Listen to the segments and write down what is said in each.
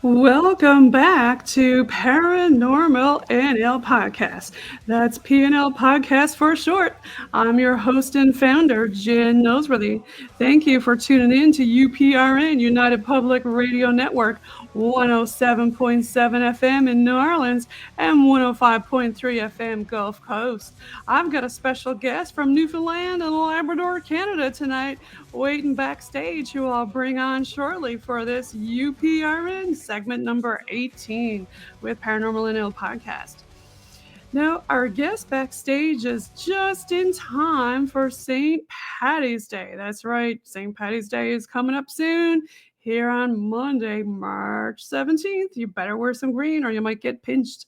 Welcome back to Paranormal NL Podcast. That's PNL Podcast for short. I'm your host and founder, Jen Noseworthy. Thank you for tuning in to UPRN, United Public Radio Network, 107.7 FM in New Orleans and 105.3 FM Gulf Coast. I've got a special guest from Newfoundland and Labrador, Canada tonight, waiting backstage, who I'll bring on shortly for this UPRN segment number 18 with Paranormal NL Podcast. Now, our guest backstage is just in time for St. Patty's Day. That's right, St. Patty's Day is coming up soon. Here on Monday, March 17th. You better wear some green or you might get pinched.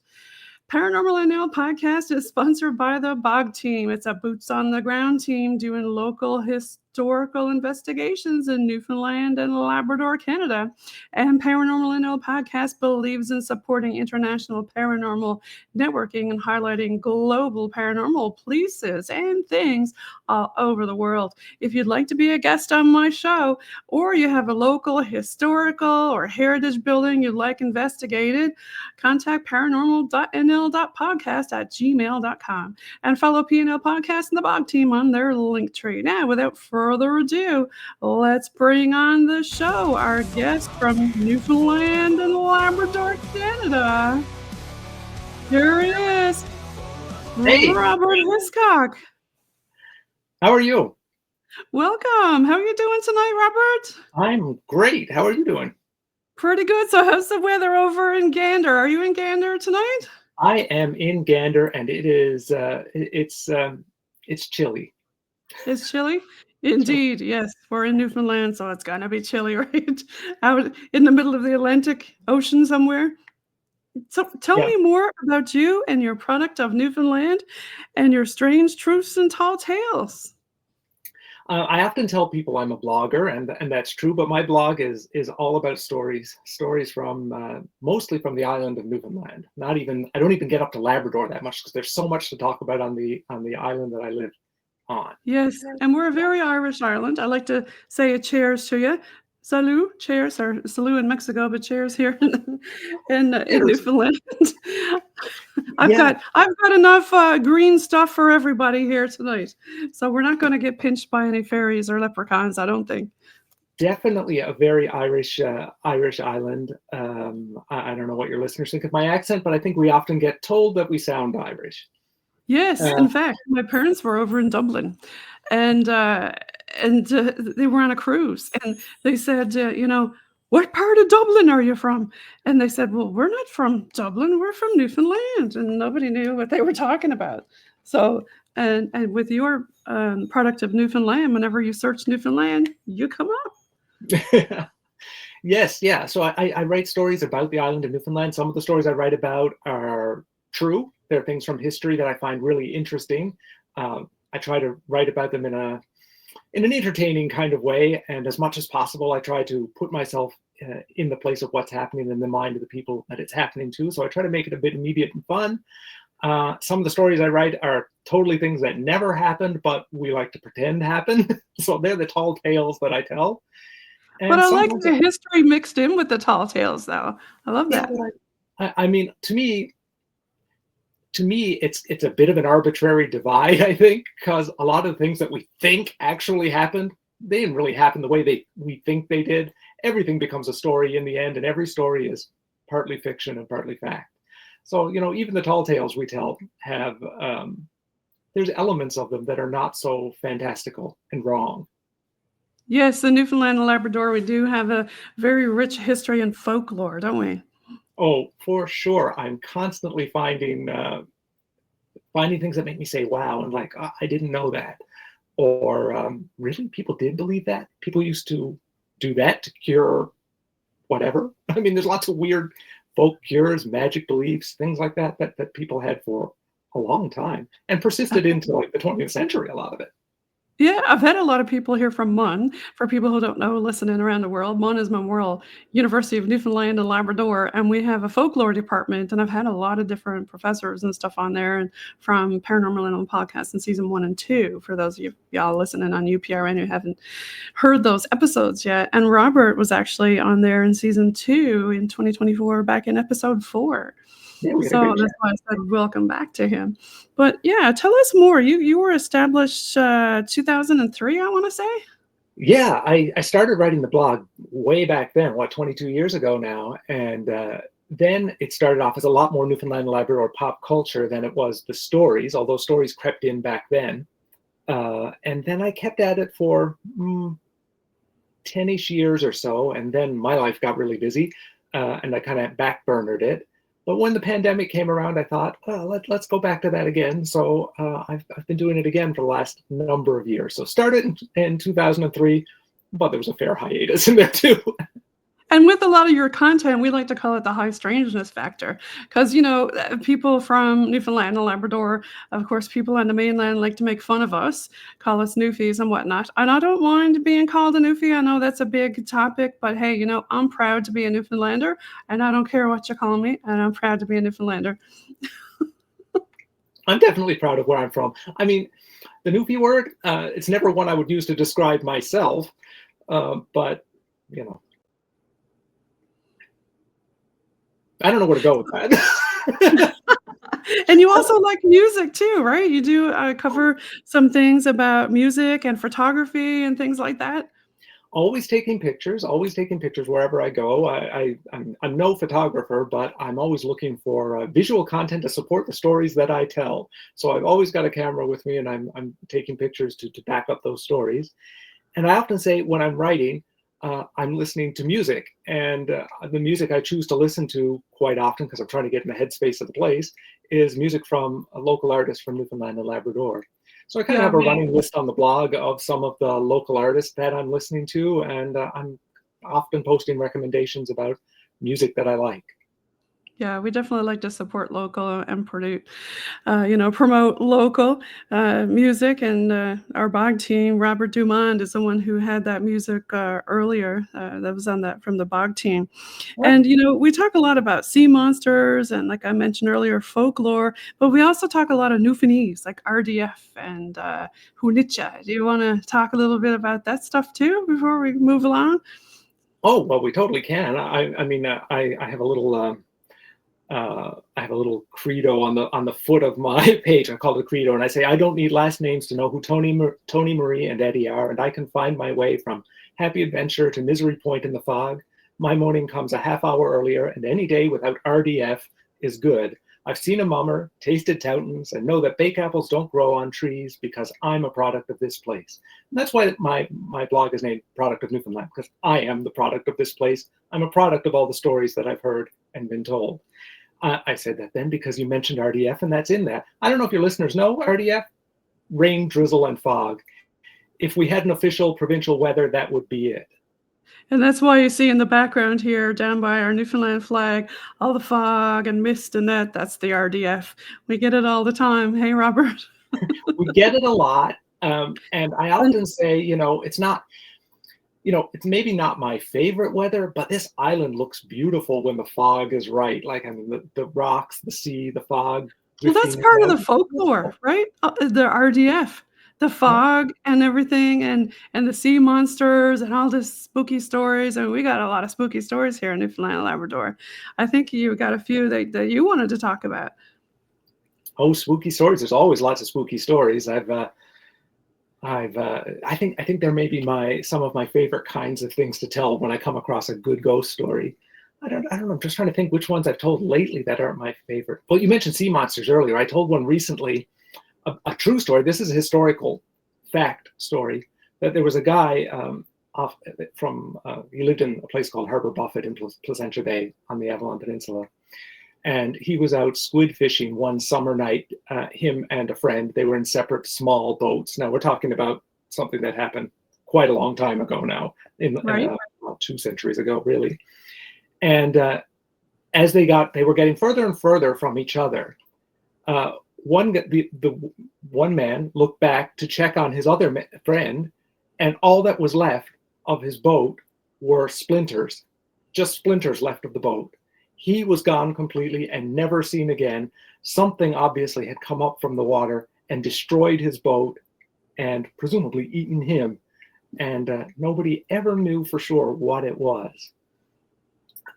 Paranormal NL podcast is sponsored by the BOG team. It's a boots on the ground team doing local historical investigations in Newfoundland and Labrador, Canada. And Paranormal NL podcast believes in supporting international paranormal networking and highlighting global paranormal places and things all over the world. If you'd like to be a guest on my show, or you have a local historical or heritage building you'd like investigated, contact paranormal.nl.podcast@gmail.com and follow PNL Podcast and the BOG team on their link tree. Now, without further ado, let's bring on the show our guest from Newfoundland and Labrador, Canada. Here it is, Hey, Robert Hiscock. how are you? Welcome. How are you doing tonight, Robert? I'm great. How are you doing? Pretty good. So how's the weather over in Gander? Are you in Gander tonight? I am in Gander, and it is it's chilly. It's chilly? Indeed, yes. We're in Newfoundland, so it's gonna be chilly, right? Out in the middle of the Atlantic Ocean somewhere. So tell Yeah. me more about you and your product of Newfoundland and your strange truths and tall tales. I often tell people I'm a blogger, and that's true. But my blog is all about stories from mostly from the island of Newfoundland. Not even I don't even get up to Labrador that much because there's so much to talk about on the island that I live on. Yes, and we're a very Irish Ireland. I like to say a cheers to you. Salut, cheers, or salut in Mexico, but cheers here in Cheers. Newfoundland. Yeah, I've got enough green stuff for everybody here tonight, so we're not going to get pinched by any fairies or leprechauns, I don't think. definitely a very Irish island. I don't know what your listeners think of my accent, but I think we often get told that we sound Irish. Yes, Uh, in fact, my parents were over in Dublin, and they were on a cruise, and they said, "What part of Dublin are you from?" And they said, "Well, we're not from Dublin. We're from Newfoundland," and nobody knew what they were talking about. So, and with your product of Newfoundland, whenever you search Newfoundland, you come up. Yes, yeah. So I write stories about the island of Newfoundland. Some of the stories I write about are true. They're things from history that I find really interesting. I try to write about them in an entertaining kind of way, and as much as possible, I try to put myself in the place of what's happening in the mind of the people that it's happening to. So I try to make it a bit immediate and fun. Some of the stories I write are totally things that never happened, but we like to pretend happened. So they're the tall tales that I tell. But And I like sometimes, the history mixed in with the tall tales, though. I love yeah, that. but I mean, to me, it's a bit of an arbitrary divide, I think, because a lot of the things that we think actually happened, they didn't really happen the way we think they did. Everything becomes a story in the end, and every story is partly fiction and partly fact. So, even the tall tales we tell have there's elements of them that are not so fantastical and wrong. Yes, in Newfoundland and Labrador, we do have a very rich history and folklore, don't we? Oh, for sure. I'm constantly finding things that make me say, "Wow," and like, "I didn't know that," or "Really, people did believe that? People used to do that to cure whatever." I mean, there's lots of weird folk cures, magic beliefs, things like that people had for a long time and persisted into like the 20th century. A lot of it. Yeah, I've had a lot of people here from MUN. For people who don't know, listening around the world, MUN is Memorial University of Newfoundland and Labrador, and we have a folklore department. And I've had a lot of different professors and stuff on there, and from Paranormal Animal Podcast in season 1 and 2. For those of y'all listening on UPRN who haven't heard those episodes yet, and Robert was actually on there in season 2 in 2024, back in episode 4. Yeah, we had a So great chat. that's why I said welcome back to him. But yeah, tell us more. You were established 2003, I want to say. Yeah, I started writing the blog way back then, 22 years ago now. And then it started off as a lot more Newfoundland and Labrador pop culture than it was the stories, although stories crept in back then. And then I kept at it for 10-ish years or so. And then my life got really busy and I kind of backburnered it. But when the pandemic came around, I thought, well, let's go back to that again. So I've been doing it again for the last number of years. So started in 2003, but there was a fair hiatus in there too. And with a lot of your content, we like to call it the high strangeness factor. Because, people from Newfoundland and Labrador, of course, people on the mainland like to make fun of us, call us Newfies and whatnot. And I don't mind being called a Newfie. I know that's a big topic, but hey, I'm proud to be a Newfoundlander, and I don't care what you call me, and I'm proud to be a Newfoundlander. I'm definitely proud of where I'm from. I mean, the Newfie word, it's never one I would use to describe myself, but, I don't know where to go with that. And you also like music too, right? You do cover some things about music and photography and things like that. Always taking pictures wherever I go. I'm no photographer, but I'm always looking for visual content to support the stories that I tell. So I've always got a camera with me, and I'm taking pictures to back up those stories. And I often say when I'm writing, I'm listening to music, and the music I choose to listen to quite often, because I'm trying to get in the headspace of the place, is music from a local artist from Newfoundland and Labrador. So I kind of Yeah, have a running list on the blog of some of the local artists that I'm listening to, and I'm often posting recommendations about music that I like. Yeah, we definitely like to support local and promote local music. And our bog team, Robert Dumond, is the one who had that music earlier. That was on that from the bog team. Well, And we talk a lot about sea monsters and, like I mentioned earlier, folklore, but we also talk a lot of Newfoundlandese, like RDF and Hunitcha. Do you want to talk a little bit about that stuff too before we move along? oh, well, we totally can. I mean, I have a little. I have a little credo on the foot of my page. I call it a credo, and I say I don't need last names to know who Tony, Marie, and Eddie are, and I can find my way from Happy Adventure to Misery Point in the fog. My morning comes a half hour earlier, and any day without RDF is good. I've seen a mummer, tasted toutons, and know that bake apples don't grow on trees because I'm a product of this place. And that's why my blog is named Product of Newfoundland, because I am the product of this place. I'm a product of all the stories that I've heard and been told. I said that then because you mentioned RDF, and that's in that. I don't know if your listeners know RDF, rain, drizzle, and fog. If we had an official provincial weather, that would be it. And that's why you see in the background here, down by our Newfoundland flag, all the fog and mist and that's the RDF. We get it all the time. Hey, Robert. We get it a lot. And I often say, it's not, it's maybe not my favorite weather, but this island looks beautiful when the fog is right. Like, I mean, the rocks, the sea, the fog. Well, that's part of the folklore, right? The RDF, the fog and everything, and the sea monsters and all this spooky stories. And we got a lot of spooky stories here in Newfoundland and Labrador. I think you got a few that you wanted to talk about. Oh, spooky stories! There's always lots of spooky stories. I think there may be some of my favorite kinds of things to tell when I come across a good ghost story. I don't know. I'm just trying to think which ones I've told lately that aren't my favorite. Well, you mentioned sea monsters earlier. I told one recently, a true story. This is a historical fact story, that there was a guy he lived in a place called Harbor Buffett in Placentia Bay on the Avalon Peninsula. And he was out squid fishing one summer night, him and a friend. They were in separate small boats. Now, we're talking about something that happened quite a long time ago now, about 2 centuries ago, really. And as they were getting further and further from each other, the one man looked back to check on his other friend, and all that was left of his boat were splinters, just splinters left of the boat. He was gone completely and never seen again. Something obviously had come up from the water and destroyed his boat and presumably eaten him. And nobody ever knew for sure what it was.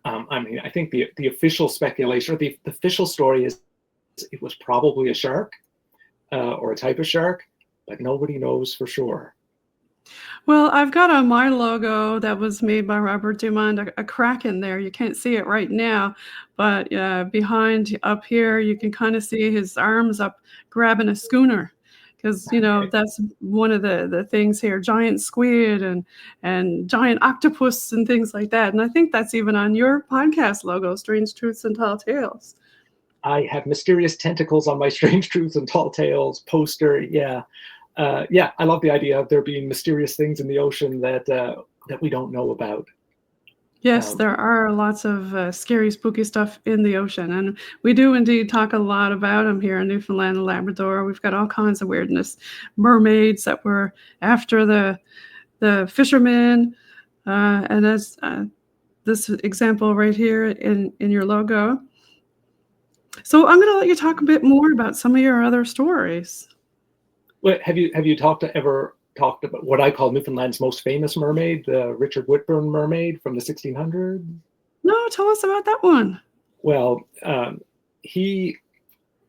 I mean, I think the official speculation, or the official story is it was probably a shark or a type of shark, but nobody knows for sure. Well, I've got on my logo that was made by Robert Dumont a kraken there. You can't see it right now, but behind up here, you can kind of see his arms up grabbing a schooner. Because, you know, that's one of the things here, giant squid and giant octopus and things like that. And I think that's even on your podcast logo, Strange Truths and Tall Tales. I have mysterious tentacles on my Strange Truths and Tall Tales poster. Yeah. I love the idea of there being mysterious things in the ocean that we don't know about. Yes, there are lots of scary, spooky stuff in the ocean, and we do indeed talk a lot about them here in Newfoundland and Labrador. We've got all kinds of weirdness, mermaids that were after the fishermen, and as this example right here in your logo. So I'm going to let you talk a bit more about some of your other stories. Well, have you ever talked about what I call Newfoundland's most famous mermaid, the Richard Whitburn mermaid from the 1600s? No, tell us about that one. Well, he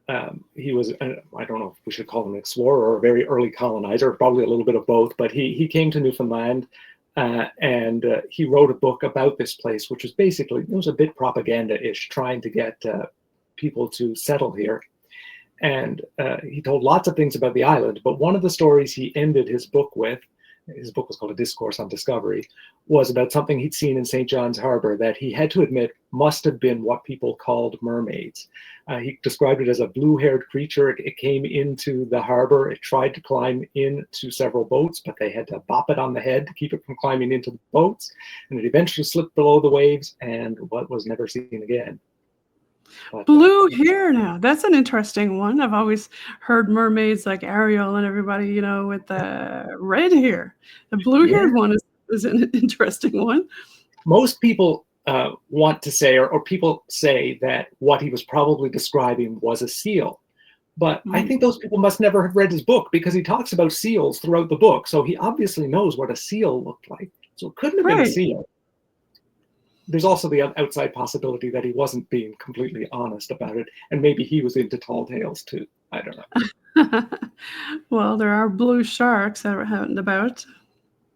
was, I don't know if we should call him an explorer or a very early colonizer, probably a little bit of both, but he came to Newfoundland and he wrote a book about this place, which was basically, it was a bit propaganda-ish, trying to get people to settle here. And he told lots of things about the island, but one of the stories he ended his book with, his book was called A Discourse on Discovery, was about something he'd seen in St. John's Harbor that he had to admit must have been what people called mermaids. He described it as a blue-haired creature. It came into the harbor. It tried to climb into several boats, but they had to bop it on the head to keep it from climbing into the boats. And it eventually slipped below the waves and was never seen again. Blue hair now. That's an interesting one. I've always heard mermaids like Ariel and everybody, you know, with the red hair. The blue-haired one is an interesting one. Most people want to say, or people say that what he was probably describing was a seal. But I think those people must never have read his book because he talks about seals throughout the book. So he obviously knows what a seal looked like. So it couldn't have been a seal. There's also the outside possibility that he wasn't being completely honest about it, and maybe he was into tall tales too. I don't know. Well, there are blue sharks that are out about.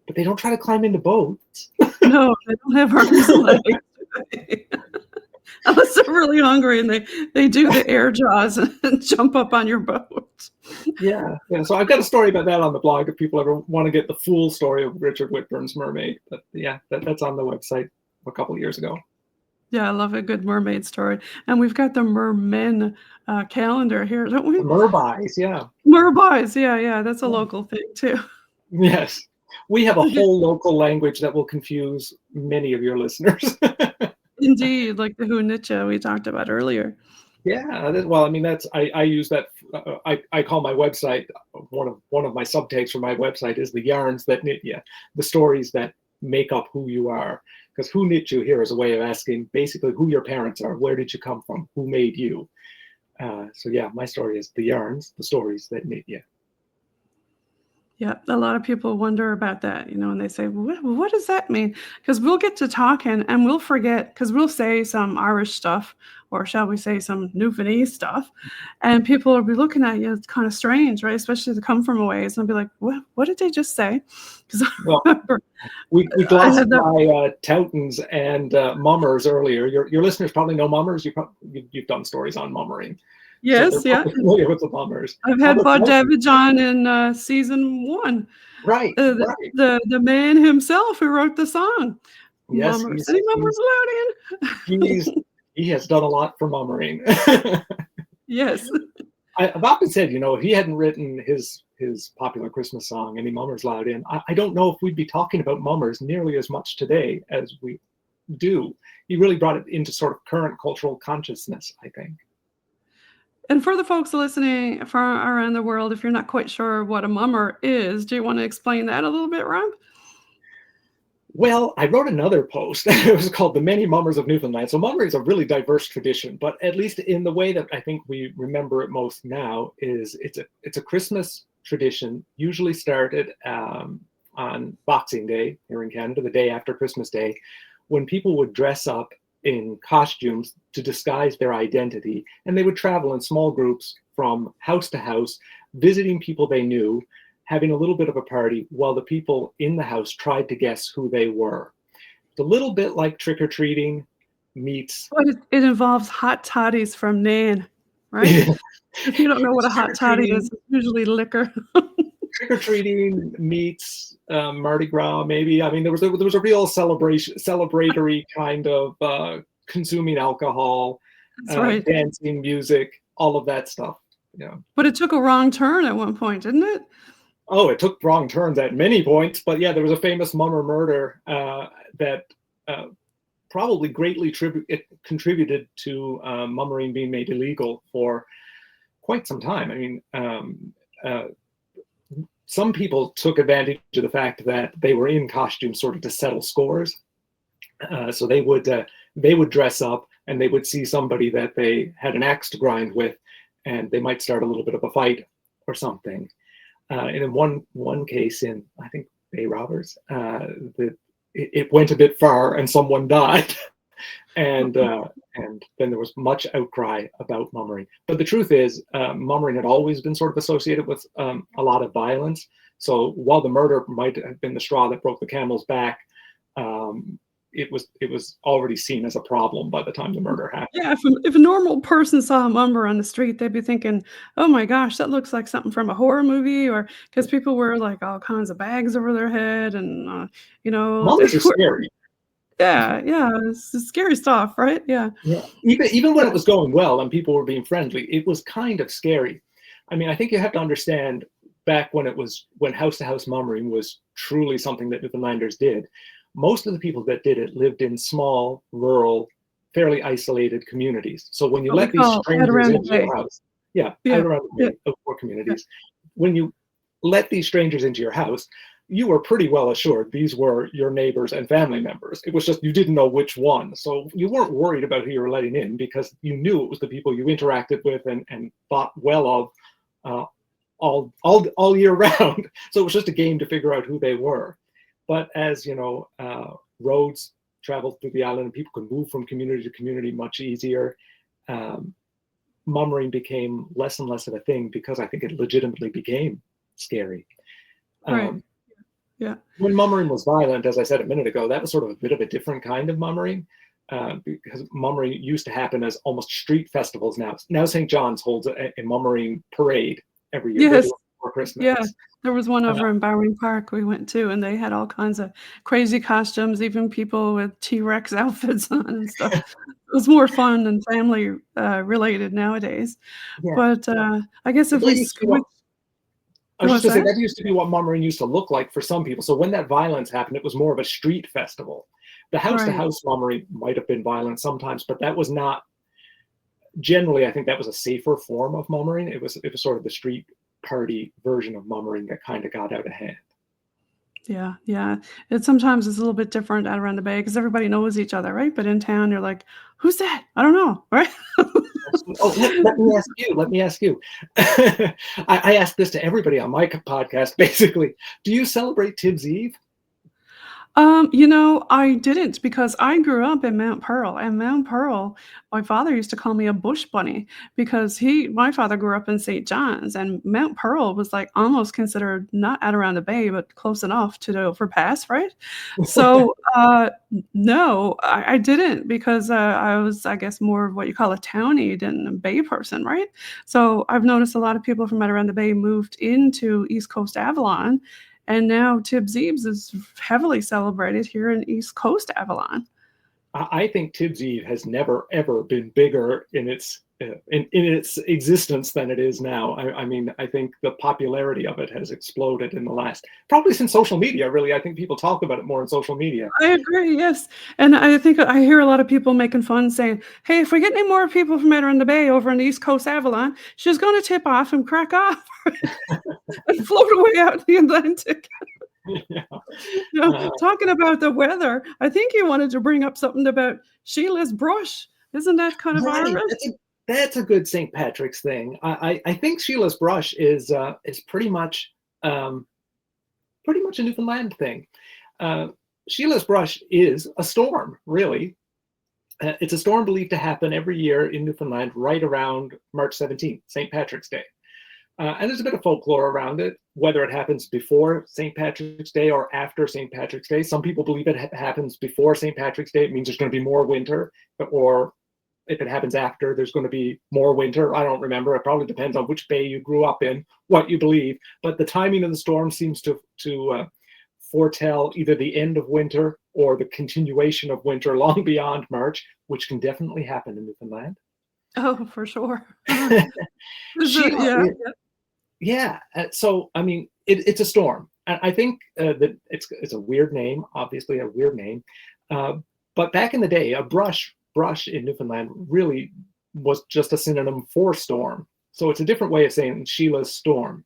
But they don't try to climb into boats. No, they don't have arms and legs. Unless they're really hungry and they do the air jaws and jump up on your boat. Yeah. So I've got a story about that on the blog if people ever want to get the full story of Richard Whitburn's mermaid. But yeah, that's on the website a couple of years ago. Yeah, I love a good mermaid story. And we've got the mermen calendar here, don't we? The merbuys, yeah. Merbuys, yeah. That's a local thing too. Yes. We have a whole local language that will confuse many of your listeners. Indeed, like the Hunitja we talked about earlier. Yeah, well, I mean, I use that. I call my website, one of my subtags for my website is the yarns that knit you, the stories that make up who you are. Because who knit you here is a way of asking basically who your parents are, where did you come from, who made you. So yeah, my story is the yarns, the stories that knit you. Yeah, a lot of people wonder about that, you know, and they say, what does that mean? Because we'll get to talking and we'll forget, because we'll say some Irish stuff, or shall we say some Newfoundlandese stuff, and people will be looking at you. It's kind of strange, right? Especially to come from a ways and be like, what did they just say? Because well, we glossed by Toutons and mummers earlier. Your listeners probably know mummers. You've done stories on mummering. Yes, so they're familiar with the mummers. I've had Bud Davidge on in season 1. Right, the man himself who wrote the song. Yes, mummers. Any mummers allowed in? He has done a lot for mummering. Yes. I've often said, you know, if he hadn't written his popular Christmas song, Any Mummers Allowed In, I don't know if we'd be talking about mummers nearly as much today as we do. He really brought it into sort of current cultural consciousness, I think. And for the folks listening from around the world, if you're not quite sure what a mummer is, do you want to explain that a little bit, Rob? Well, I wrote another post. It was called "The Many Mummers of Newfoundland." So mummery is a really diverse tradition, but at least in the way that I think we remember it most now is it's a Christmas tradition, usually started on Boxing Day here in Canada, the day after Christmas Day, when people would dress up in costumes to disguise their identity, and they would travel in small groups from house to house, visiting people they knew, having a little bit of a party while the people in the house tried to guess who they were. It's a little bit like trick-or-treating meets But it involves hot toddies from Nain, right? If you don't know what it's a hot toddy is, trick-or-treating it's usually liquor. trick-or-treating meets Mardi Gras, maybe. I mean, there was a real celebratory kind of consuming alcohol, That's right. dancing, music, all of that stuff. Yeah. But it took a wrong turn at one point, didn't it? Oh, it took wrong turns at many points, but yeah, there was a famous mummer murder that probably greatly contributed to mummering being made illegal for quite some time. I mean, some people took advantage of the fact that they were in costume sort of to settle scores. So they would dress up and they would see somebody that they had an axe to grind with, and they might start a little bit of a fight or something. And in one case, in I think Bay Robbers, it went a bit far and someone died, and then there was much outcry about mummering. But the truth is, mummering had always been sort of associated with a lot of violence. So while the murder might have been the straw that broke the camel's back, it was already seen as a problem by the time the murder happened. Yeah, if a normal person saw a mummer on the street, they'd be thinking, "Oh my gosh, that looks like something from a horror movie," or because people wear, like, all kinds of bags over their head and, they Mummers are were scary. yeah, yeah, it's scary stuff, right? Yeah. Yeah. Even when Yeah. it was going well and people were being friendly, it was kind of scary. I mean, I think you have to understand back when house to house mummering was truly something that Newfoundlanders did. Most of the people that did it lived in small, rural, fairly isolated communities. So when you What we let these call out strangers around the into bay. your house, yeah, Yeah, out around the yeah, way of poor yeah. communities, when you let these strangers into your house, you were pretty well assured these were your neighbors and family members. It was just you didn't know which one. So you weren't worried about who you were letting in because you knew it was the people you interacted with and thought well of uh, all year round. So it was just a game to figure out who they were. But as roads traveled through the island and people could move from community to community much easier, um, mummering became less and less of a thing because I think it legitimately became scary. Right. Um, Yeah. when mummering was violent, as I said a minute ago, that was sort of a bit of a different kind of mummering because mummering used to happen as almost street festivals now. Now St. John's holds a mummering parade every year. They do Yes. it for Christmas. Yeah. There was one Uh, over in Bowring Park we went to, and they had all kinds of crazy costumes, even people with T-Rex outfits on and stuff. It was more fun and family, related nowadays. yeah, But, I guess if that we used to be what switch I was just what's going to say. that? That used to be what mummering used to look like for some people. So when that violence happened, it was more of a street festival. The house to Right. house mummering might have been violent sometimes, but that was not generally. I think that was a safer form of mummering. It was sort of the street party version of mummering that kind of got out of hand. Yeah, yeah. It sometimes is a little bit different out around the bay because everybody knows each other, right? But in town, you're like, "Who's that? I don't know," right? Oh, let me ask you. Let me ask you. I ask this to everybody on my podcast. Basically, do you celebrate Tibbs Eve? I didn't because I grew up in Mount Pearl, and Mount Pearl, my father used to call me a bush bunny because my father grew up in St. John's, and Mount Pearl was like almost considered not out around the bay, but close enough to the overpass, right? So, no, I didn't because I was, I guess, more of what you call a townie than a bay person, right? So I've noticed a lot of people from out around the bay moved into East Coast Avalon, and now Tibbs Eves is heavily celebrated here in East Coast Avalon. I think Tibbs Eve has never ever been bigger in its existence than it is now. I mean, I think the popularity of it has exploded in the last, probably since social media. Really, I think people talk about it more on social media. I agree, yes, and I think I hear a lot of people making fun saying, "Hey, if we get any more people from Eder in the Bay over in the East Coast Avalon, she's gonna tip off and crack off and float away out in the Atlantic." Yeah. You know, talking about the weather, I think you wanted to bring up something about Sheila's brush. Isn't that kind of Right. Irish? That's a good St. Patrick's thing. I think Sheila's brush is pretty much a Newfoundland thing. Uh, Sheila's brush is a storm, really. It's a storm believed to happen every year in Newfoundland right around March 17th, St. Patrick's Day. And there's a bit of folklore around it, whether it happens before St. Patrick's Day or after St. Patrick's Day. Some people believe it happens before St. Patrick's Day. It means there's going to be more winter, or if it happens after, there's going to be more winter. I don't remember. It probably depends on which bay you grew up in, what you believe. But the timing of the storm seems to foretell either the end of winter or the continuation of winter long beyond March, which can definitely happen in Newfoundland. Oh, for sure. Sheila, Yeah. yeah. So, I mean, it's a storm. I think that it's a weird name, obviously a weird name. But back in the day, a brush in Newfoundland really was just a synonym for storm. So it's a different way of saying Sheila's storm.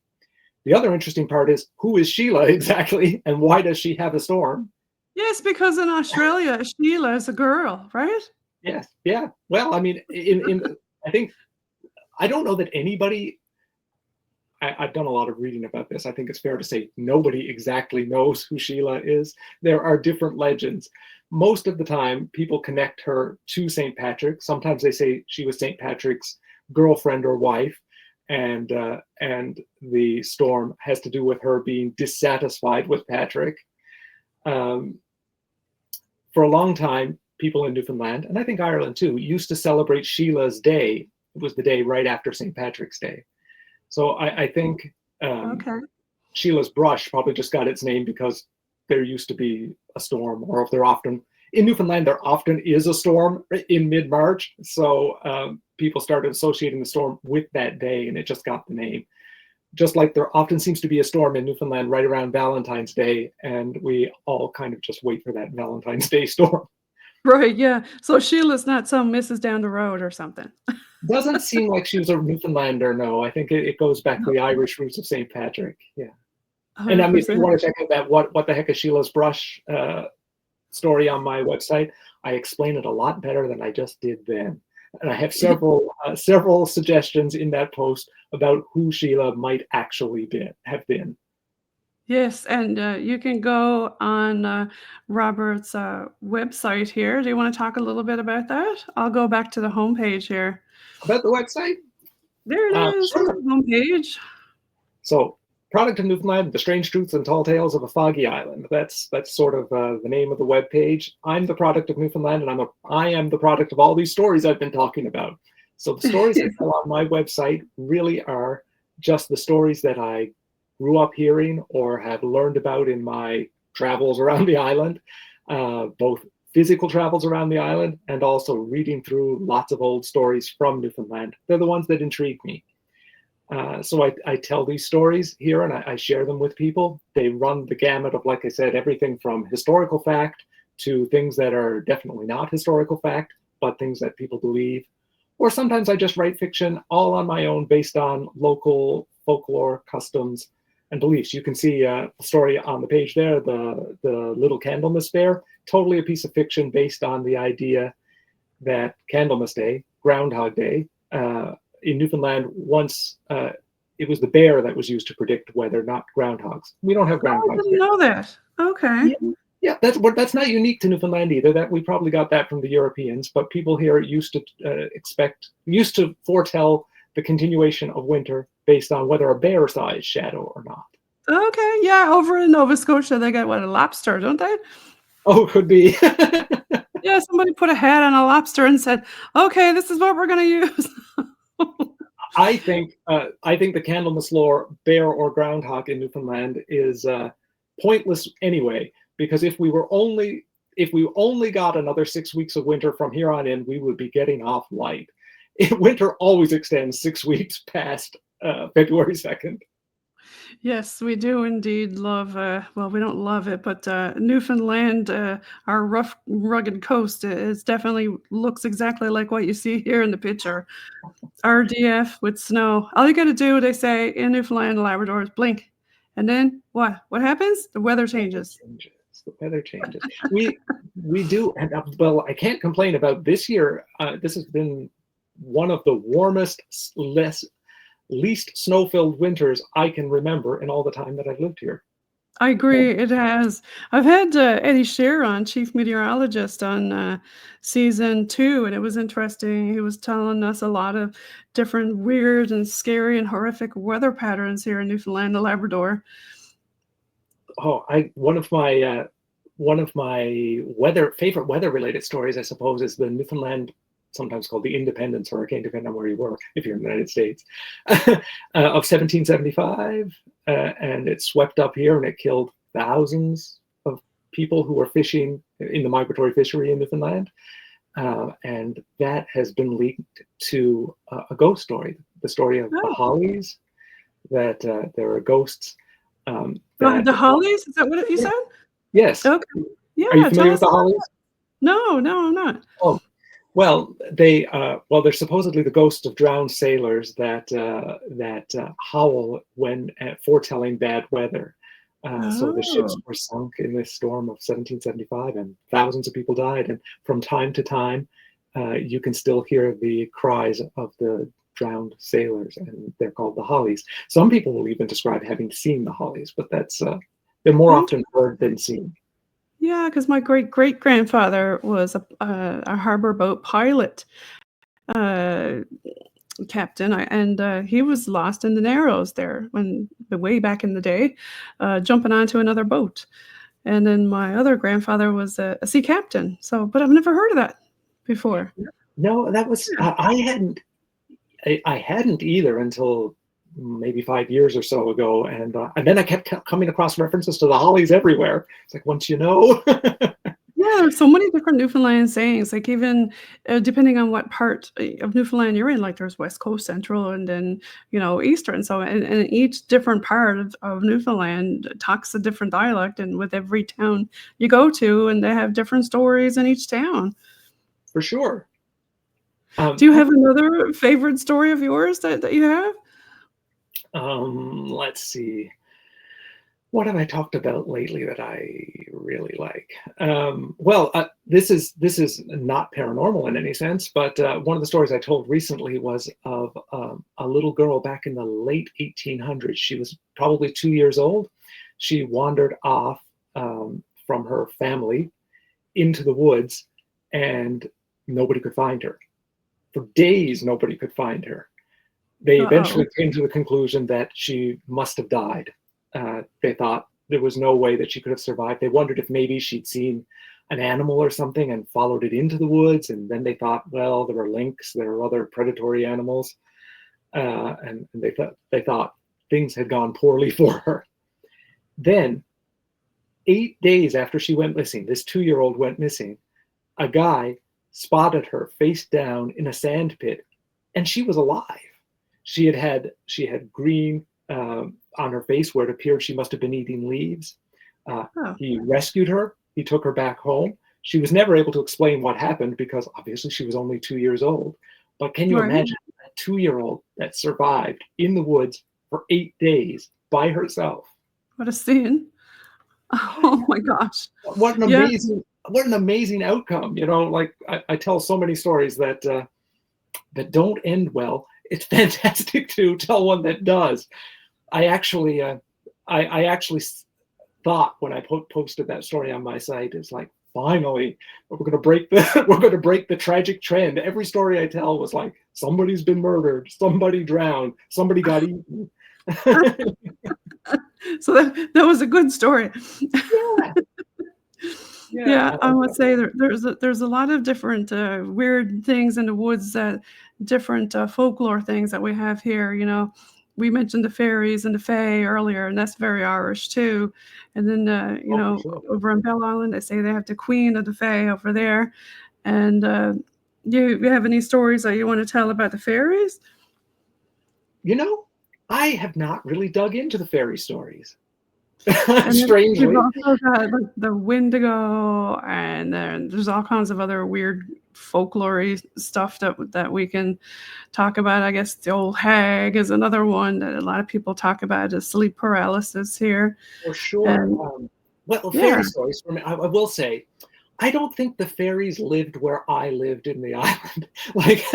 The other interesting part is, who is Sheila exactly, and why does she have a storm? Yes, because in Australia, Sheila is a girl, right? Yes, yeah. Well, I mean, I think I don't know that anybody. I've done a lot of reading about this. I think it's fair to say nobody exactly knows who Sheila is. There are different legends. Most of the time, people connect her to St. Patrick. Sometimes they say she was St. Patrick's girlfriend or wife, and the storm has to do with her being dissatisfied with Patrick. For a long time, people in Newfoundland, and I think Ireland too, used to celebrate Sheila's Day. It was the day right after St. Patrick's Day. So I think Okay. Sheila's brush probably just got its name because there used to be a storm, or if in Newfoundland, there often is a storm in mid-March. So people started associating the storm with that day, and it just got the name. Just like there often seems to be a storm in Newfoundland right around Valentine's Day, and we all kind of just wait for that Valentine's Day storm. Right, yeah. So Sheila's not some Mrs. down the road or something. Doesn't seem like she was a Newfoundlander, no. I think it goes back to No, the Irish roots of St. Patrick. Yeah. And I mean, if you 100%. want to check out that what the heck is Sheila's brush story on my website, I explain it a lot better than I just did then. And I have several suggestions in that post about who Sheila might actually have been. Yes, and you can go on Robert's website here. Do you want to talk a little bit about that? I'll go back to the homepage here. About the website? There it is, there's Sure. the homepage. So, Product of Newfoundland, The Strange Truths and Tall Tales of a Foggy Island. That's sort of the name of the webpage. I'm the product of Newfoundland, and I am the product of all these stories I've been talking about. So the stories that go on my website really are just the stories that I grew up hearing or have learned about in my travels around the island, both physical travels around the island and also reading through lots of old stories from Newfoundland. They're the ones that intrigue me. So I tell these stories here and I share them with people. They run the gamut of, like I said, everything from historical fact to things that are definitely not historical fact, but things that people believe. Or sometimes I just write fiction all on my own based on local folklore, customs, and beliefs. You can see a story on the page there, the Little Candlemas Bear, totally a piece of fiction based on the idea that Candlemas Day, Groundhog Day, in Newfoundland, once it was the bear that was used to predict weather, not groundhogs. We don't have Oh, I groundhogs didn't here. know that. Okay. Yeah, that's not unique to Newfoundland either. That we probably got that from the Europeans, but people here used to foretell the continuation of winter based on whether a bear saw its shadow or not. Okay, yeah, over in Nova Scotia, they got what, a lobster, don't they? Oh, could be. Yeah, somebody put a hat on a lobster and said, "Okay, this is what we're gonna use." I think the Candlemas lore, bear or groundhog in Newfoundland, is pointless anyway. Because if we were only if we only got another 6 weeks of winter from here on in, we would be getting off light. Winter always extends 6 weeks past February 2nd. Yes, we do indeed love, well, we don't love it, but Newfoundland, our rough, rugged coast, is definitely looks exactly like what you see here in the picture. RDF with snow. All you got to do, they say, in Newfoundland and Labrador is blink. And then what? What happens? The weather changes. The weather changes. We do, and well, I can't complain about this year. This has been one of the warmest, least snow-filled winters I can remember in all the time that I've lived here. I agree, it has. I've had Eddie Shear on, chief meteorologist, on season 2, and it was interesting. He was telling us a lot of different weird and scary and horrific weather patterns here in Newfoundland and Labrador. Oh, one of my favorite weather related stories, I suppose, is the Newfoundland, sometimes called the Independence hurricane, depending on where you were, if you're in the United States, of 1775. And it swept up here and it killed thousands of people who were fishing in the migratory fishery in Newfoundland. And that has been linked to a ghost story, the story of the Hollies, that there are ghosts. The Hollies? Is that what you said? Yes. Okay. Yeah. Are you familiar with the Hollies? No, I'm not. Oh, well, they're supposedly the ghosts of drowned sailors that howl when foretelling bad weather. So the ships were sunk in this storm of 1775, and thousands of people died. And from time to time, you can still hear the cries of the drowned sailors, and they're called the Hollies. Some people will even describe having seen the Hollies, but they're more often heard than seen. Yeah, because my great-great-grandfather was a harbor boat pilot, captain, and he was lost in the Narrows there way back in the day, jumping onto another boat. And then my other grandfather was a sea captain. But I've never heard of that before. No, that was I hadn't either until maybe 5 years or so ago, and then I kept coming across references to the Hollies everywhere. It's like, once you know. Yeah, there's so many different Newfoundland sayings, like even depending on what part of Newfoundland you're in, like there's West Coast, Central, and then, Eastern. So, and each different part of Newfoundland talks a different dialect, and with every town you go to, and they have different stories in each town. For sure. Do you have another favorite story of yours that you have? Let's see. What have I talked about lately that I really like? This is not paranormal in any sense, but one of the stories I told recently was of a little girl back in the late 1800s. She was probably 2 years old. She wandered off from her family into the woods, and nobody could find her. For days, nobody could find her. They eventually came to the conclusion that she must have died. They thought there was no way that she could have survived. They wondered if maybe she'd seen an animal or something and followed it into the woods. And then they thought, well, there were lynx, there were other predatory animals. And they thought things had gone poorly for her. Then, 8 days after she went missing, this 2-year-old went missing, a guy spotted her face down in a sand pit, and she was alive. She had green on her face where it appeared she must have been eating leaves. He rescued her. He took her back home. She was never able to explain what happened because obviously she was only 2 years old. But can you imagine a 2-year-old that survived in the woods for 8 days by herself? What a scene. Oh my gosh. What an amazing outcome. Like I tell so many stories that don't end well. It's fantastic to tell one that does. I actually thought when I posted that story on my site, it's like, finally, we're going to break the tragic trend. Every story I tell was like, somebody's been murdered, somebody drowned, somebody got eaten. So that was a good story. Yeah. Yeah, I would say there's a lot of different weird things in the woods, that different folklore things that we have here. we mentioned the fairies and the fae earlier, and that's very Irish too. And then, Oh, for sure. over on Bell Island, they say they have the queen of the fae over there. And you have any stories that you want to tell about the fairies? I have not really dug into the fairy stories. And then you've Strangely. also got like the Wendigo, and then there's all kinds of other weird folklore stuff that we can talk about. I guess the old hag is another one that a lot of people talk about, is sleep paralysis here. For sure. And Well, yeah, fairy stories for me, I will say, I don't think the fairies lived where I lived in the island. Like,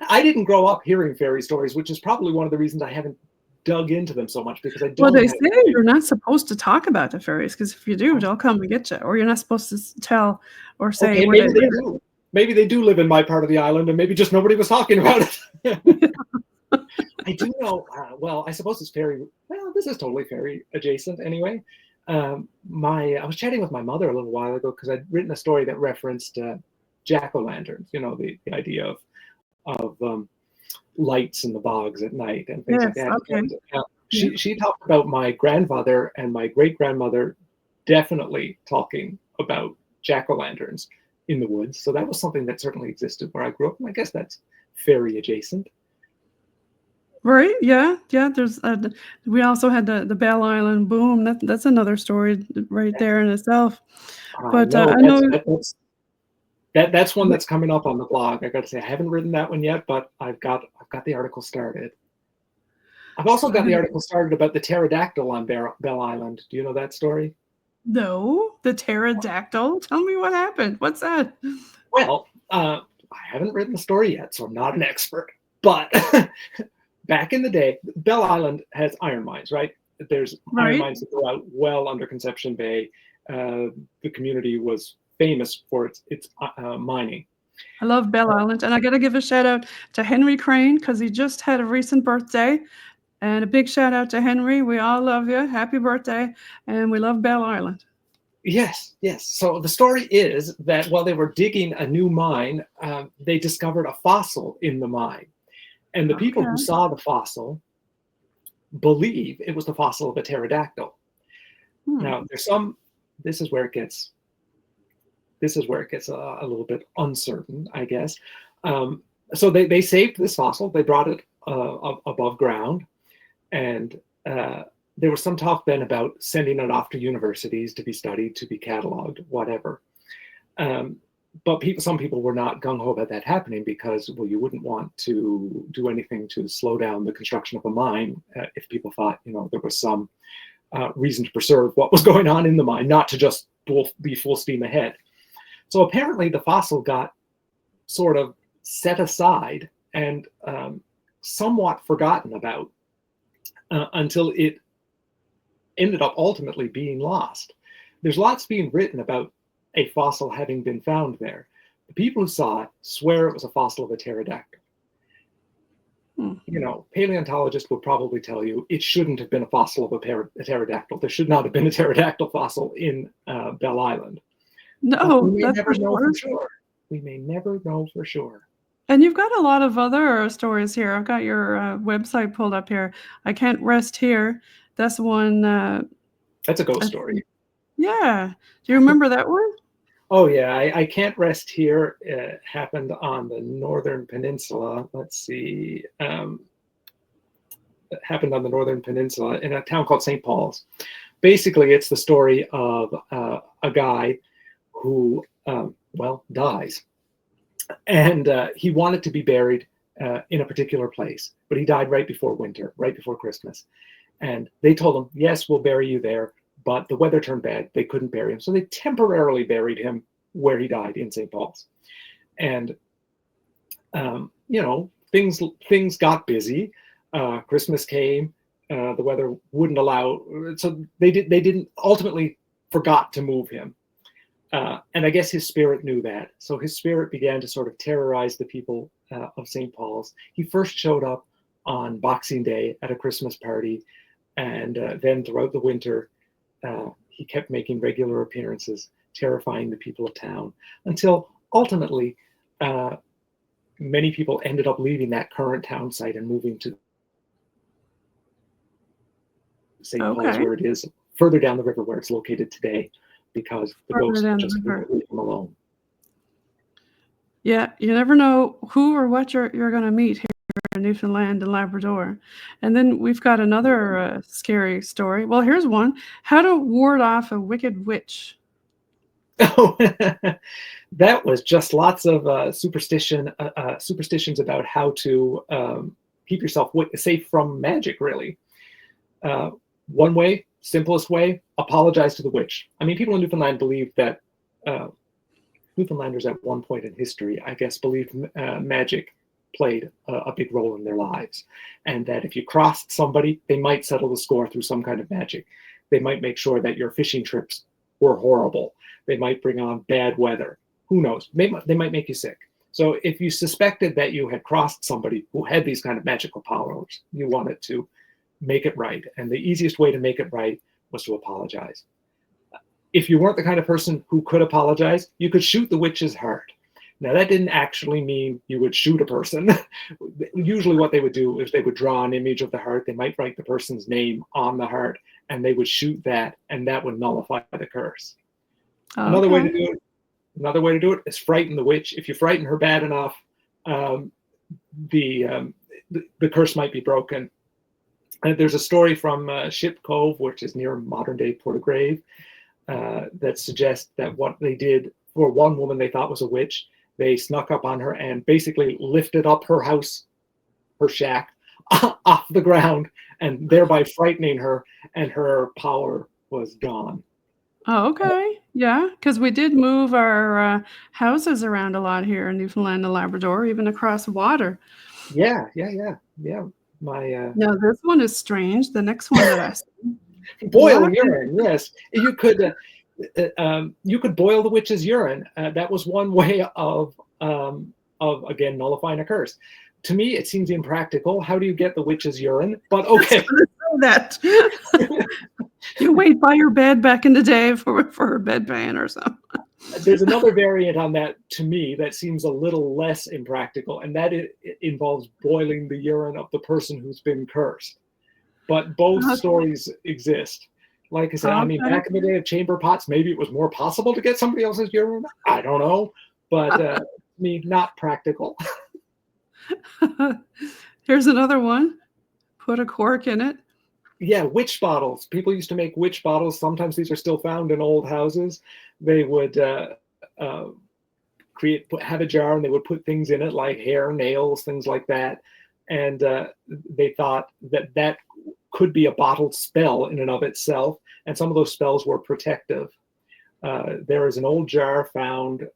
I didn't grow up hearing fairy stories, which is probably one of the reasons I haven't dug into them so much because I well, don't they have. say you're not supposed to talk about the fairies because if you do, they'll come and get you, or you're not supposed to tell or say Okay, where they maybe they live. do. Maybe they do live in my part of the island, and maybe just nobody was talking about it. I do know. Well, I suppose it's fairy. Well, this is totally fairy adjacent, anyway. I was chatting with my mother a little while ago because I'd written a story that referenced jack-o'-lanterns. The idea of lights in the bogs at night and things like Yes, that. okay. And Yeah. she talked about my grandfather and my great grandmother definitely talking about jack-o'-lanterns in the woods. So that was something that certainly existed where I grew up, and I guess that's fairy adjacent. Right, yeah, yeah, there's, we also had the Bell Island boom, that's another story right there in itself. I But, know I know that's one that's coming up on the blog. I got to say I haven't written that one yet, but I've got the article started. I've also got the article started about the pterodactyl on Bell Island. Do you know that story? No, the pterodactyl? Tell me what happened, what's that? Well, I haven't written the story yet, so I'm not an expert. But back in the day, Bell Island has iron mines, right? There's iron Right? mines that go out well under Conception Bay. The community was famous for its mining. I love Bell Island, and I gotta give a shout out to Henry Crane because he just had a recent birthday, and a big shout out to Henry, we all love you, happy birthday, and we love Bell Island. Yes, yes. So the story is that while they were digging a new mine, they discovered a fossil in the mine. And the people who Okay. saw the fossil believe it was the fossil of a pterodactyl. Hmm. Now, this is where it gets a little bit uncertain, I guess. So they saved this fossil, they brought it above ground, and there was some talk then about sending it off to universities to be studied, to be cataloged, whatever. But some people were not gung-ho about that happening because, well, you wouldn't want to do anything to slow down the construction of a mine if people thought, there was some reason to preserve what was going on in the mine, not to just be full steam ahead. So apparently the fossil got sort of set aside and somewhat forgotten about until it ended up ultimately being lost. There's lots being written about a fossil having been found there. The people who saw it swear it was a fossil of a pterodactyl. Hmm. Paleontologists would probably tell you it shouldn't have been a fossil of a pterodactyl. There should not have been a pterodactyl fossil in Bell Island. But we No, may that's for never know sure. for sure. We may never know for sure. And you've got a lot of other stories here. I've got your website pulled up here. I Can't Rest Here. That's one. That's a ghost I story. think, yeah. Do you remember that one? Oh yeah, I Can't Rest Here. It happened on the Northern Peninsula. Let's see. It happened on the Northern Peninsula in a town called St. Paul's. Basically, it's the story of a guy who, dies. And he wanted to be buried in a particular place, but he died right before winter, right before Christmas. And they told him, yes, we'll bury you there, but the weather turned bad. They couldn't bury him. So they temporarily buried him where he died in St. Paul's. And, things got busy. Christmas came. The weather wouldn't allow. So they didn't ultimately forgot to move him. And I guess his spirit knew that. So his spirit began to sort of terrorize the people of St. Paul's. He first showed up on Boxing Day at a Christmas party. And then throughout the winter, he kept making regular appearances, terrifying the people of town, until ultimately many people ended up leaving that current town site and moving to St. Paul's, Okay. where it is, further down the river where it's located today, because the Further ghost down the just river. wouldn't leave them alone. Yeah, you never know who or what you're going to meet here in Newfoundland and Labrador. And then we've got another scary story. Well, here's one: how to ward off a wicked witch. Oh, that was just lots of superstitions about how to keep yourself safe from magic, really. Uh, One way, simplest way, apologize to the witch. I mean, people in Newfoundland believe that uh, Newfoundlanders at one point in history, I guess, believed magic played a big role in their lives. And that if you crossed somebody, they might settle the score through some kind of magic. They might make sure that your fishing trips were horrible. They might bring on bad weather. Who knows? They might make you sick. So if you suspected that you had crossed somebody who had these kind of magical powers, you wanted to make it right. And the easiest way to make it right was to apologize. If you weren't the kind of person who could apologize, you could shoot the witch's heart. Now, that didn't actually mean you would shoot a person. Usually what they would do is they would draw an image of the heart. They might write the person's name on the heart, and they would shoot that, and that would nullify the curse. Another way to Okay. do it is frighten the witch. If you frighten her bad enough, um, the curse might be broken. And there's a story from Ship Cove, which is near modern-day Portagrave, that suggests that what they did for one woman they thought was a witch, they snuck up on her and basically lifted up her house, her shack, off the ground, and thereby frightening her, and her power was gone. Oh, okay. Yeah, because we did move our houses around a lot here in Newfoundland and Labrador, even across water. Yeah. My Now, this one is strange. The next one that I see. boil Black. urine. Yes, you could boil the witch's urine. That was one way of again nullifying a curse. To me, it seems impractical. How do you get the witch's urine? But okay. That. You wait by your bed back in the day for a bedpan or something. There's another variant on that to me that seems a little less impractical, and that it involves boiling the urine of the person who's been cursed. But both stories exist. Like I said, I mean, Okay. back in the day of chamber pots, maybe it was more possible to get somebody else's urine. I don't know, but I mean, not practical. Here's another one. Put a cork in it. Yeah, witch bottles. People used to make witch bottles. Sometimes these are still found in old houses. They would have a jar, and they would put things in it like hair, nails, things like that. And they thought that could be a bottled spell in and of itself. And some of those spells were protective. There is an old jar found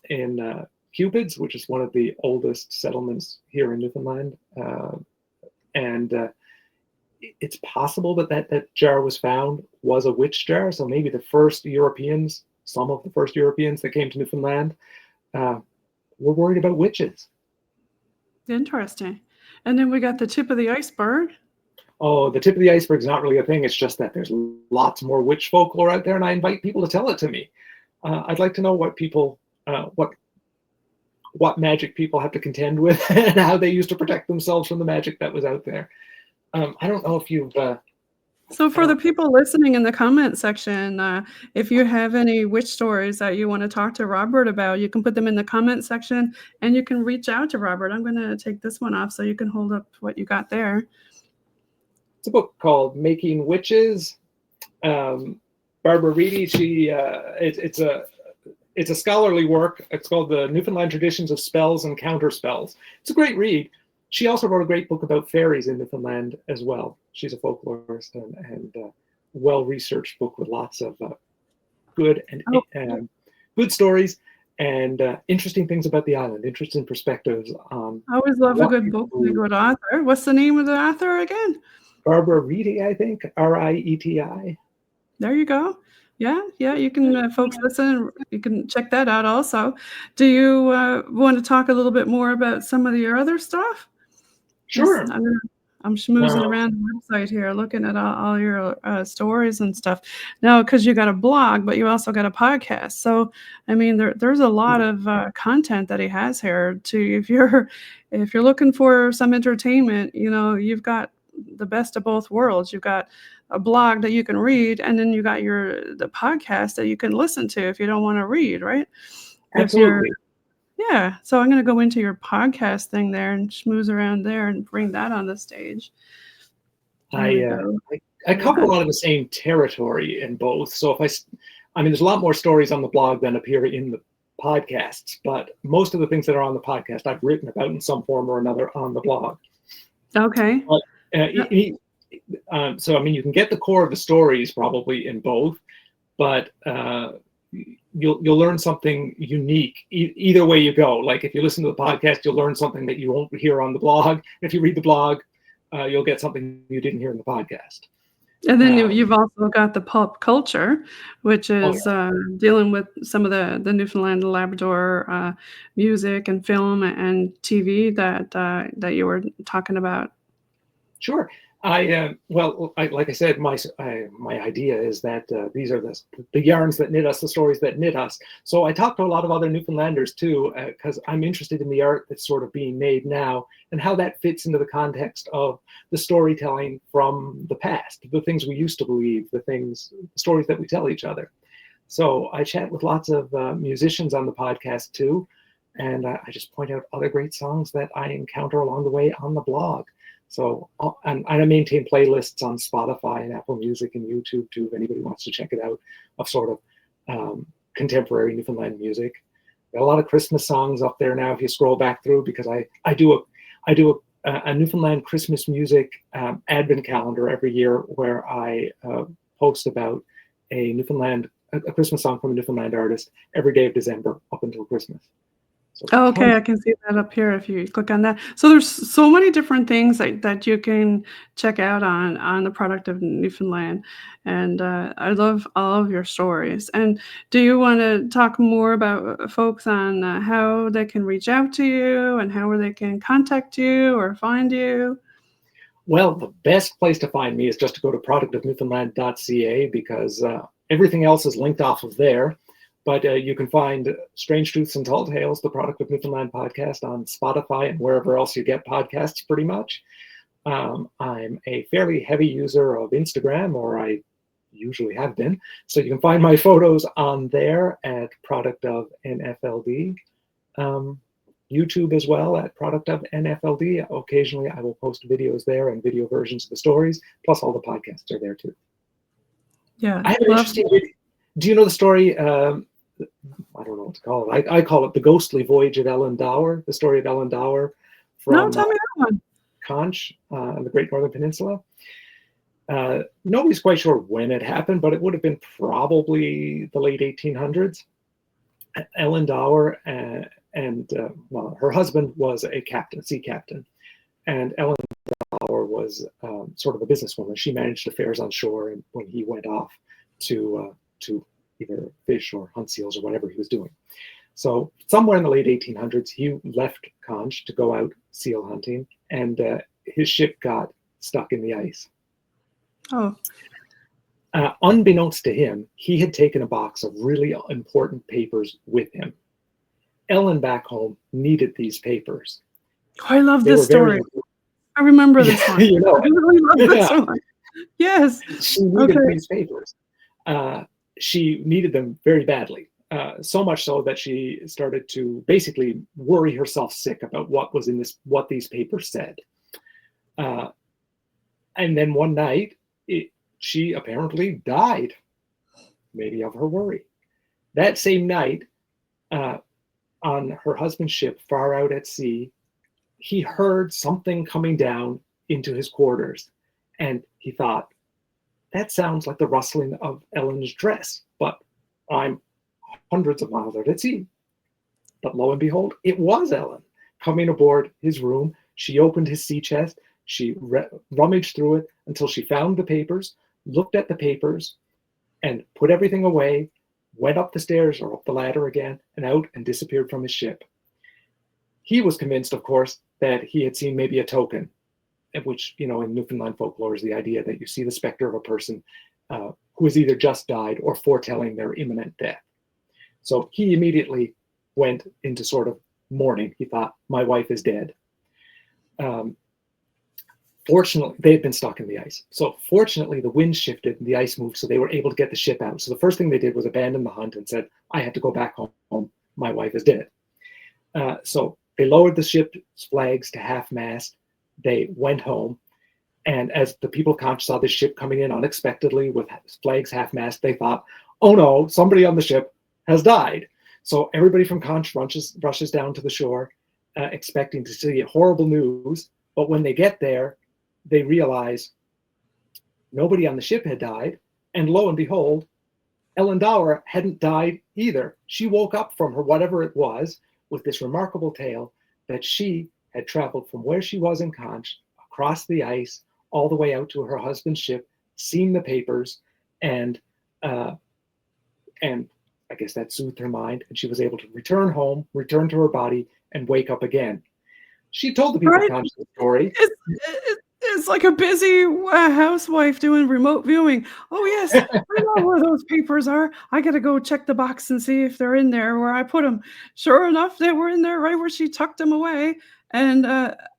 in Cupids, which is one of the oldest settlements here in Newfoundland. And it's possible that jar was found was a witch jar. So maybe some of the first Europeans that came to Newfoundland were worried about witches. Interesting. And then we got the tip of the iceberg. Oh, the tip of the iceberg is not really a thing. It's just that there's lots more witch folklore out there, and I invite people to tell it to me. I'd like to know what magic people have to contend with and how they used to protect themselves from the magic that was out there. I don't know if you've. So for the people listening in the comment section, if you have any witch stories that you want to talk to Robert about, you can put them in the comment section, and you can reach out to Robert. I'm going to take this one off so you can hold up what you got there. It's a book called Making Witches. Barbara Reedy, it's a scholarly work. It's called The Newfoundland Traditions of Spells and Counterspells. It's a great read. She also wrote a great book about fairies in Newfoundland as well. She's a folklorist and well-researched book with lots of good good stories and interesting things about the island, interesting perspectives on. I always love a good book with a good author. What's the name of the author again? Barbara Reedy, I think, Rieti. There you go. Yeah, you can, folks listen, you can check that out also. Do you want to talk a little bit more about some of your other stuff? Sure. I'm schmoozing around the website here, looking at all your stories and stuff. Now, because you got a blog, but you also got a podcast. So, I mean, there's a lot of content that he has here. If you're looking for some entertainment, you've got the best of both worlds. You've got a blog that you can read, and then you got the podcast that you can listen to if you don't want to read, right? If you're Absolutely. Yeah, so I'm gonna go into your podcast thing there and schmooze around there and bring that on the stage. There we I, uh, go. I Go cover a ahead. lot of the same territory in both. So I mean, there's a lot more stories on the blog than appear in the podcasts, but most of the things that are on the podcast I've written about in some form or another on the blog. Okay. But Yeah. so I mean, you can get the core of the stories probably in both, but you'll learn something unique either way you go. Like if you listen to the podcast, you'll learn something that you won't hear on the blog. If you read the blog, you'll get something you didn't hear in the podcast. And then Um, you've also got the pop culture, which oh is yeah, dealing with some of the Newfoundland and Labrador music and film and TV that you were talking about. sure. Like I said, my idea is that these are the yarns that knit us, the stories that knit us. So I talk to a lot of other Newfoundlanders too, because I'm interested in the art that's sort of being made now and how that fits into the context of the storytelling from the past, the things we used to believe, the stories that we tell each other. So I chat with lots of musicians on the podcast too, and I just point out other great songs that I encounter along the way on the blog. So and I maintain playlists on Spotify and Apple Music and YouTube too, if anybody wants to check it out, of sort of contemporary Newfoundland music. Got a lot of Christmas songs up there now if you scroll back through, because I do a Newfoundland Christmas music advent calendar every year where I post about a Christmas song from a Newfoundland artist every day of December up until Christmas. So Oh, okay, tons. I can see that up here if you click on that. So there's so many different things that you can check out on the product of Newfoundland, and I love all of your stories. And do you want to talk more about folks on how they can reach out to you and how they can contact you or find you? Well, the best place to find me is just to go to productofnewfoundland.ca, because everything else is linked off of there. But you can find Strange Truths and Tall Tales, the Product of Newfoundland podcast, on Spotify and wherever else you get podcasts, pretty much. I'm a fairly heavy user of Instagram, or I usually have been. So you can find my photos on there at Product of NFLD. YouTube as well at Product of NFLD. Occasionally I will post videos there and video versions of the stories, plus all the podcasts are there too. Yeah, I have an love. interesting video. Do you know the story? I don't know what to call it. I call it The Ghostly Voyage of Ellen Dower, the story of Ellen Dower No, from tell me that one. Conch on the Great Northern Peninsula. Nobody's quite sure when it happened, but it would have been probably the late 1800s. Ellen Dower and her husband was a sea captain, and Ellen Dower was sort of a businesswoman. She managed affairs on shore, and when he went off to either fish or hunt seals or whatever he was doing. So somewhere in the late 1800s, he left Conch to go out seal hunting, and his ship got stuck in the ice. Oh, Unbeknownst to him, he had taken a box of really important papers with him. Ellen back home needed these papers. I love They this were very story. important. I remember this one. You know I really love it. this Yeah. one. Yes. She needed Okay. these papers. She needed them very badly. So much so that she started to basically worry herself sick about what these papers said. And then one night, she apparently died, maybe of her worry. That same night, on her husband's ship far out at sea, he heard something coming down into his quarters, and he thought, that sounds like the rustling of Ellen's dress, but I'm hundreds of miles out at sea. But lo and behold, it was Ellen coming aboard his room. She opened his sea chest. She rummaged through it until she found the papers, looked at the papers, and put everything away, went up the stairs or up the ladder again, and out and disappeared from his ship. He was convinced, of course, that he had seen maybe a token, which, in Newfoundland folklore is the idea that you see the specter of a person who has either just died or foretelling their imminent death. So he immediately went into sort of mourning. He thought, my wife is dead. Fortunately, they had been stuck in the ice. So fortunately, the wind shifted and the ice moved, so they were able to get the ship out. So the first thing they did was abandon the hunt and said, I had to go back home. My wife is dead. So they lowered the ship's flags to half mast. They went home. And as the people of Conch saw this ship coming in unexpectedly with flags half mast, they thought, oh no, somebody on the ship has died. So everybody from Conch rushes down to the shore, expecting to see horrible news. But when they get there, they realize nobody on the ship had died. And lo and behold, Ellen Dower hadn't died either. She woke up from her whatever it was with this remarkable tale that she had traveled from where she was in Conch across the ice all the way out to her husband's ship, seen the papers, and I guess that soothed her mind, and she was able to return home, return to her body, and wake up again. She told the people of Right? Conch the story. It's like a busy housewife doing remote viewing. Oh, yes, I know where those papers are. I got to go check the box and see if they're in there where I put them. Sure enough, they were in there right where she tucked them away. And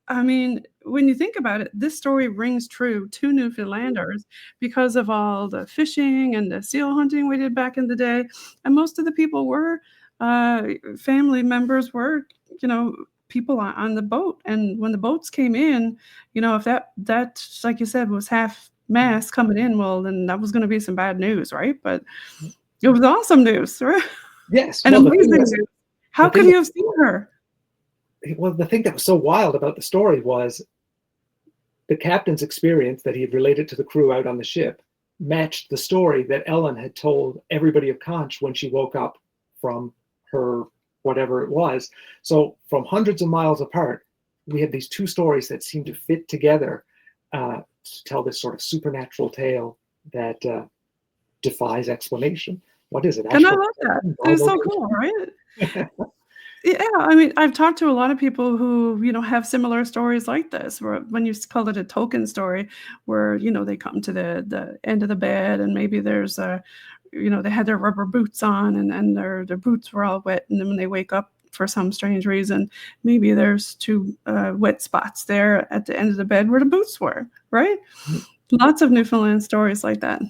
I mean, when you think about it, this story rings true to Newfoundlanders because of all the fishing and the seal hunting we did back in the day. And most of the people were family members were, you know, people on the boat. And when the boats came in, you know, if that like you said was half mast coming in, well, then that was going to be some bad news, right? But it was awesome news, right? Yes. And Well, amazing news. How could you have seen her? The thing that was so wild about the story was the captain's experience that he had related to the crew out on the ship matched the story that Ellen had told everybody of Conch when she woke up from her whatever it was. So from hundreds of miles apart, we had these two stories that seemed to fit together to tell this sort of supernatural tale that defies explanation. What is it? And I love that. It's so cool, right? Yeah, I mean, I've talked to a lot of people who, you know, have similar stories like this, where when you call it a token story, where, you know, they come to the end of the bed and maybe there's a, you know, they had their rubber boots on and their boots were all wet. And then when they wake up for some strange reason, maybe there's two wet spots there at the end of the bed where the boots were, right? Lots of Newfoundland stories like that.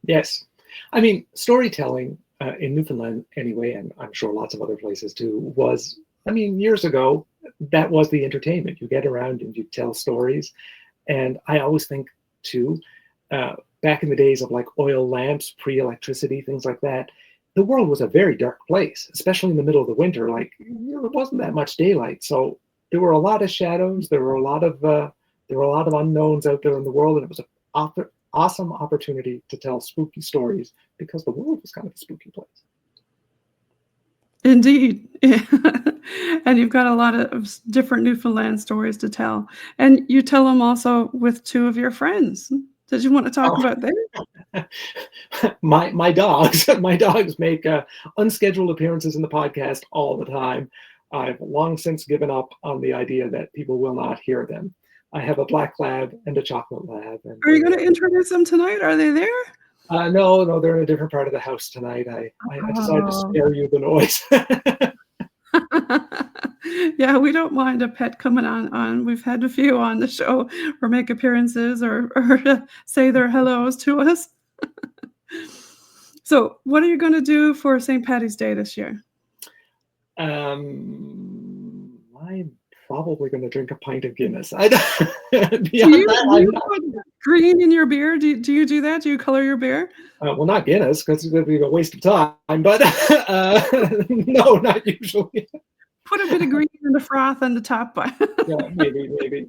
Yes. I mean, storytelling in Newfoundland anyway, and I'm sure lots of other places too, was, I mean, years ago, that was the entertainment. You get around and you tell stories. And I always think too, back in the days of like oil lamps, pre-electricity, things like that, the world was a very dark place, especially in the middle of the winter. Like, you know, there wasn't that much daylight. So there were a lot of shadows. There were a lot of unknowns out there in the world. And it was an awesome opportunity to tell spooky stories because the world was kind of a spooky place. Indeed. And you've got a lot of different Newfoundland stories to tell. And you tell them also with two of your friends. Did you want to talk about that? My dogs make unscheduled appearances in the podcast all the time. I've long since given up on the idea that people will not hear them. I have a black lab and a chocolate lab. And Are you going to introduce them tonight? Are they there? No, they're in a different part of the house tonight. I decided to spare you the noise. Yeah, we don't mind a pet coming on. We've had a few on the show or make appearances or say their hellos to us. So what are you going to do for St. Paddy's Day this year? I'm probably going to drink a pint of Guinness. Do you put green in your beer? Do you do that? Do you color your beer? Well, not Guinness, because it's going to be a waste of time, but no, not usually. Put a bit of green in the froth on the top. Yeah, maybe. Maybe.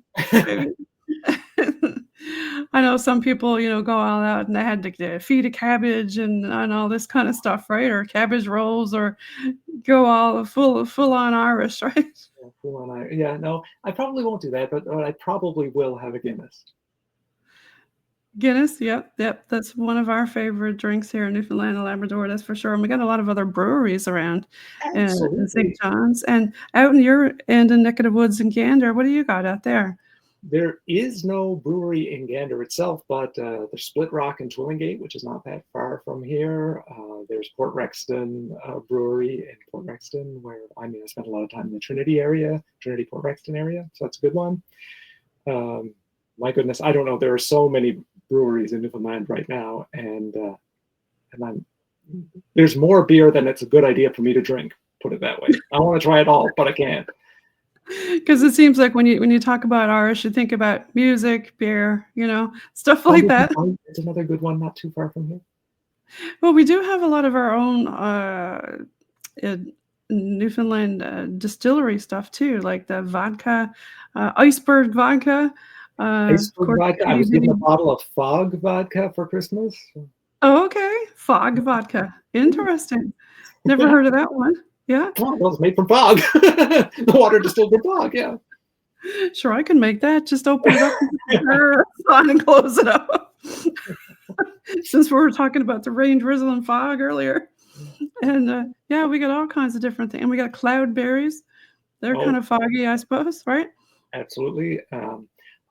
I know some people, you know, go all out and they had to feed a cabbage and all this kind of stuff, right? Or cabbage rolls, or go all full on Irish, right? Yeah, full on Irish. Yeah, no, I probably won't do that, but I probably will have a Guinness. Guinness, yep. That's one of our favorite drinks here in Newfoundland and Labrador, that's for sure. And we got a lot of other breweries around in St. John's. And out in your end in neck of the woods in Gander, what do you got out there? There is no brewery in Gander itself, but there's Split Rock and Twillingate, which is not that far from here. There's Port Rexton Brewery in Port Rexton, where I spent a lot of time in the Trinity Port Rexton area, so that's a good one. My goodness, I don't know. There are so many breweries in Newfoundland right now, and there's more beer than it's a good idea for me to drink. Put it that way. I want to try it all, but I can't. Because it seems like when you talk about Irish, you think about music, beer, stuff like that. It's another good one, not too far from here. Well, we do have a lot of our own uh, Newfoundland distillery stuff too, like the vodka, iceberg vodka. Of Iceberg course, vodka. I was given a bottle of fog vodka for Christmas. Oh, okay. Fog vodka. Interesting. Never heard of that one. Yeah. Oh, well, it's made from fog. The water distilled from fog. Yeah. Sure, I can make that. Just open it up and close it up. Since we were talking about the rain, drizzle, and fog earlier. And yeah, we got all kinds of different things. And we got cloudberries. They're kind of foggy, I suppose, right? Absolutely.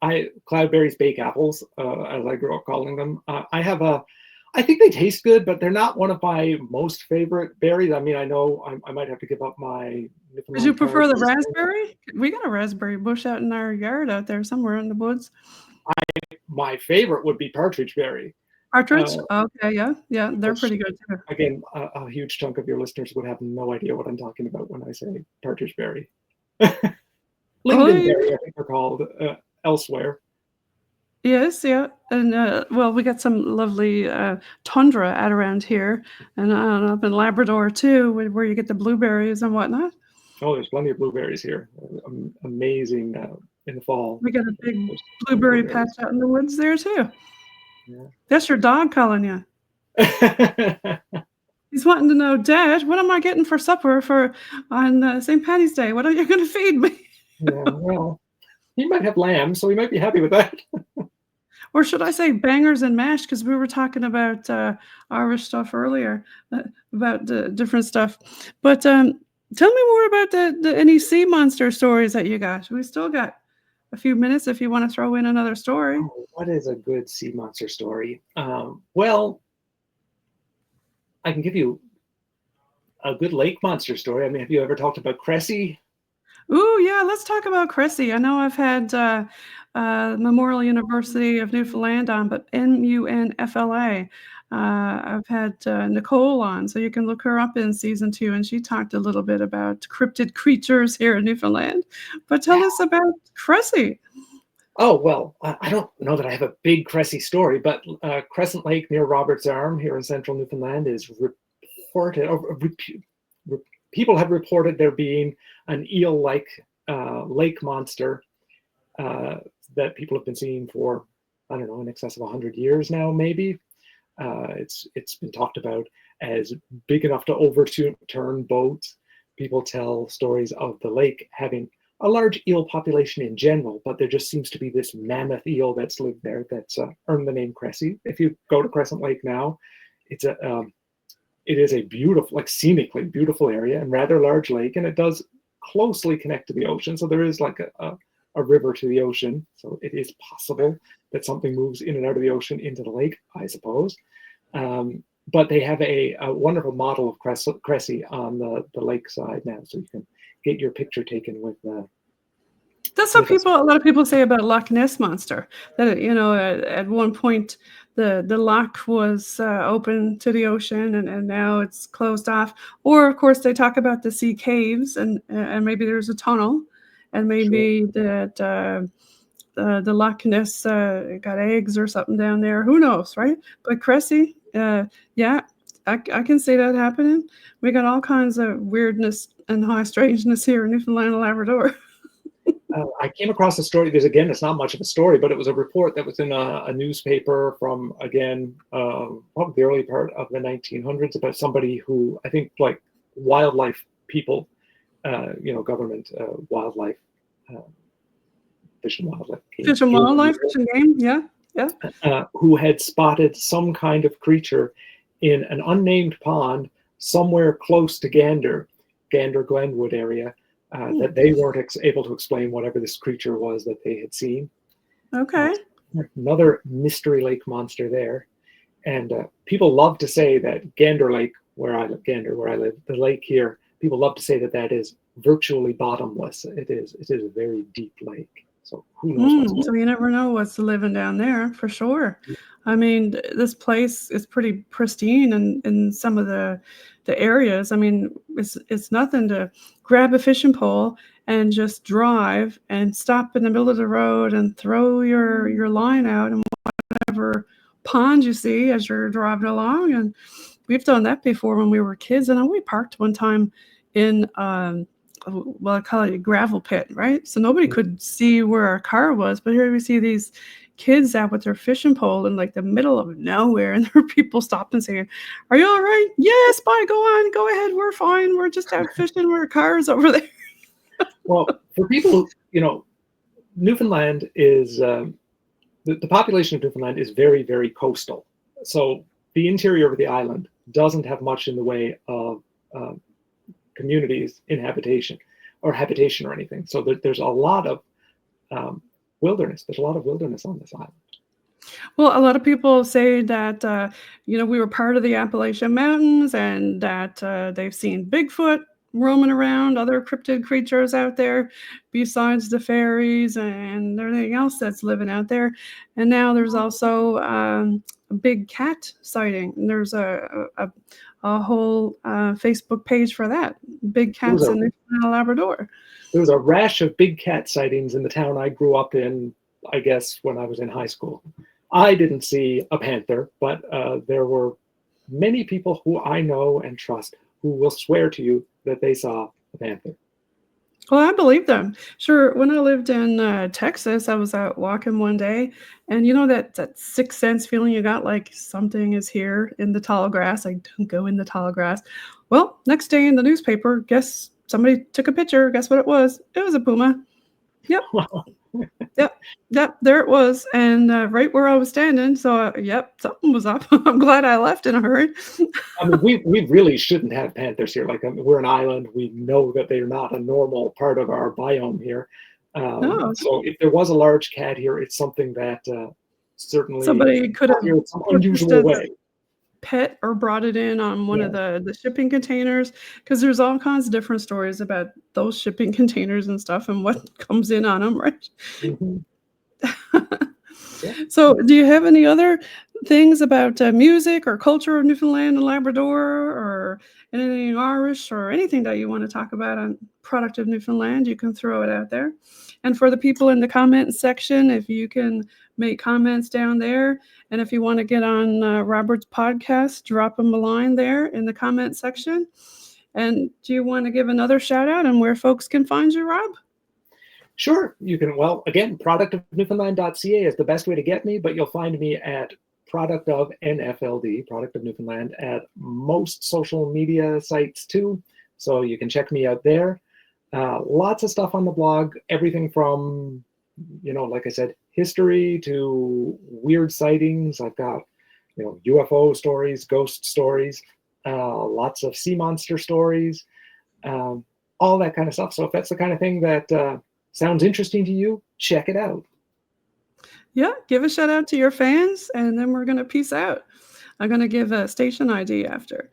Cloudberries bake apples, as I grew up calling them. I think they taste good, but they're not one of my most favorite berries. I mean, I know I might have to give up my. Did you prefer the raspberry? We got a raspberry bush out in our yard out there somewhere in the woods. My favorite would be partridge berry. Partridge? Okay, yeah, they're pretty good too. Again, a huge chunk of your listeners would have no idea what I'm talking about when I say partridge berry. Lingonberry, I think they're called elsewhere. Yes, yeah, and well, we got some lovely tundra out around here, and up in Labrador too, where you get the blueberries and whatnot. Oh, there's plenty of blueberries here. Amazing in the fall. We got a big blueberry patch out in the woods there too. Yeah. That's your dog calling you. He's wanting to know, Dad, what am I getting for supper on St. Patty's Day? What are you going to feed me? Yeah, well, he might have lamb, so he might be happy with that. Or should I say bangers and mash? Because we were talking about Irish stuff earlier, about different stuff. But tell me more about any sea monster stories that you got. We still got a few minutes if you want to throw in another story. Oh, what is a good sea monster story? Well, I can give you a good lake monster story. I mean, have you ever talked about Cressy? Ooh, yeah, let's talk about Cressy. I know I've had Memorial University of Newfoundland on, but MUNFLA. I've had Nicole on, so you can look her up in season 2, and she talked a little bit about cryptid creatures here in Newfoundland. But tell us about Cressy. Oh, well, I don't know that I have a big Cressy story, but Crescent Lake near Roberts Arm here in central Newfoundland is reported, people have reported there being an eel-like lake monster that people have been seeing for, I don't know, in excess of 100 years now, maybe. It's been talked about as big enough to overturn boats. People tell stories of the lake having a large eel population in general, but there just seems to be this mammoth eel that's lived there that's earned the name Cressy. If you go to Crescent Lake now, it is a beautiful, like scenically beautiful area and rather large lake, and it does closely connect to the ocean. So there is like a river to the ocean. So it is possible that something moves in and out of the ocean into the lake, I suppose. But they have a wonderful model of Cressy on the lake side now, so you can get your picture taken with. That's what a lot of people say about Loch Ness Monster. That at one point the loch was open to the ocean, and now it's closed off. Or of course they talk about the sea caves, and maybe there's a tunnel, and maybe that the Loch Ness got eggs or something down there. Who knows, right? But Cressy, yeah, I can see that happening. We got all kinds of weirdness and high strangeness here in Newfoundland and Labrador. I came across a story. It's not much of a story, but it was a report that was in a newspaper from, again, probably the early part of the 1900s about somebody who, I think, like wildlife people, government, wildlife, fish and wildlife. Fish and wildlife, fish and game, yeah. Who had spotted some kind of creature in an unnamed pond somewhere close to Gander Glenwood area. That they weren't able to explain whatever this creature was that they had seen. Okay. Another mystery lake monster there. And people love to say that Gander Lake, where I live, the lake here, people love to say that is virtually bottomless. It is a very deep lake. So who knows what's So you never know what's living down there for sure. I mean, this place is pretty pristine in some of the areas. I mean, it's nothing to grab a fishing pole and just drive and stop in the middle of the road and throw your line out in whatever pond you see as you're driving along. And we've done that before when we were kids. And we parked one time in well, I call it a gravel pit, right? So nobody could see where our car was, but here we see these kids out with their fishing pole in like the middle of nowhere, and there were people stopping saying, "Are you all right? Yes, bye, go ahead, we're fine. We're just out fishing. Our car's over there." Well, for people, Newfoundland is the population of Newfoundland is very, very coastal. So the interior of the island doesn't have much in the way of communities in habitation or anything. So there's a lot of wilderness. There's a lot of wilderness on this island. Well, a lot of people say that we were part of the Appalachian Mountains, and that they've seen Bigfoot roaming around, other cryptid creatures out there, besides the fairies and everything else that's living out there. And now there's also a big cat sighting. And there's a whole Facebook page for that. Big cats in Labrador. There was a rash of big cat sightings in the town I grew up in, I guess, when I was in high school. I didn't see a panther, but there were many people who I know and trust who will swear to you that they saw a panther. Well, I believe them. Sure, when I lived in Texas, I was out walking one day, and that sixth sense feeling you got, like something is here in the tall grass. I don't go in the tall grass. Well, next day in the newspaper, guess somebody took a picture. Guess what it was? It was a puma. Yep. Wow. Yep, there it was, and right where I was standing. So, yep, something was up. I'm glad I left in a hurry. I mean, we really shouldn't have panthers here. Like, we're an island. We know that they're not a normal part of our biome here. No. So if there was a large cat here, it's something that certainly Somebody could have in some unusual way. Pet or brought it in on one of the shipping containers, because there's all kinds of different stories about those shipping containers and stuff and what comes in on them, right? Mm-hmm. So do you have any other things about music or culture of Newfoundland and Labrador, or anything Irish, or anything that you want to talk about on Product of Newfoundland? You can throw it out there. And for the people in the comment section, if you can make comments down there, and if you want to get on Robert's podcast, drop him a line there in the comment section. And do you want to give another shout out on where folks can find you, Rob? Sure. You can, well, again, productofnewfoundland.ca is the best way to get me, but you'll find me at Product of NFLD, Product of Newfoundland, at most social media sites too. So you can check me out there. Lots of stuff on the blog, everything from, like I said, history to weird sightings. I've got, UFO stories, ghost stories, lots of sea monster stories, all that kind of stuff. So if that's the kind of thing that sounds interesting to you, check it out. Yeah, give a shout out to your fans, and then we're going to peace out. I'm going to give a station ID after.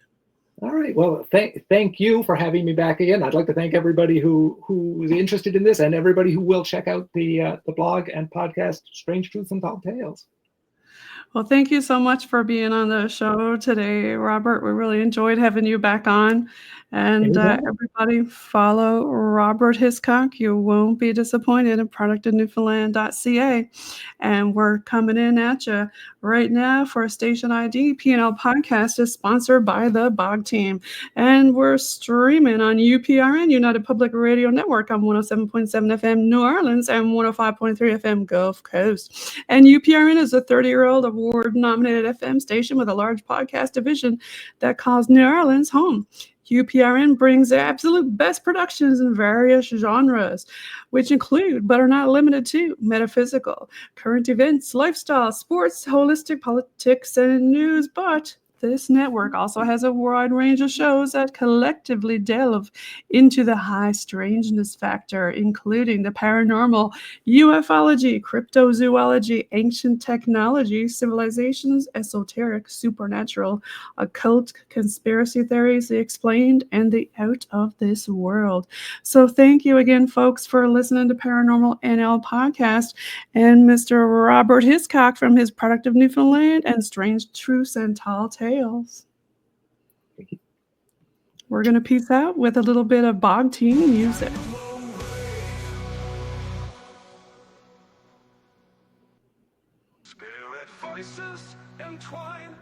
All right. Well, thank you for having me back again. I'd like to thank everybody who is interested in this, and everybody who will check out the blog and podcast, Strange Truths and Tall Tales. Well, thank you so much for being on the show today, Robert. We really enjoyed having you back on. And everybody follow Robert Hiscock. You won't be disappointed at productofnewfoundland.ca. And we're coming in at you right now for a station ID. P&L Podcast is sponsored by the Bog Team. And we're streaming on UPRN, United Public Radio Network, on 107.7 FM New Orleans and 105.3 FM Gulf Coast. And UPRN is a 30-year-old award-nominated FM station with a large podcast division that calls New Orleans home. UPRN brings the absolute best productions in various genres, which include, but are not limited to, metaphysical, current events, lifestyle, sports, holistic, politics, and news. But This network also has a wide range of shows that collectively delve into the high strangeness factor, including the paranormal, ufology, cryptozoology, ancient technology, civilizations, esoteric, supernatural, occult, conspiracy theories, the explained, and the out of this world. So thank you again, folks, for listening to Paranormal NL Podcast and Mr. Robert Hiscock from his Product of Newfoundland and Strange Truths and Tall Tales. We're going to peace out with a little bit of bog team music. Spirit voices entwine.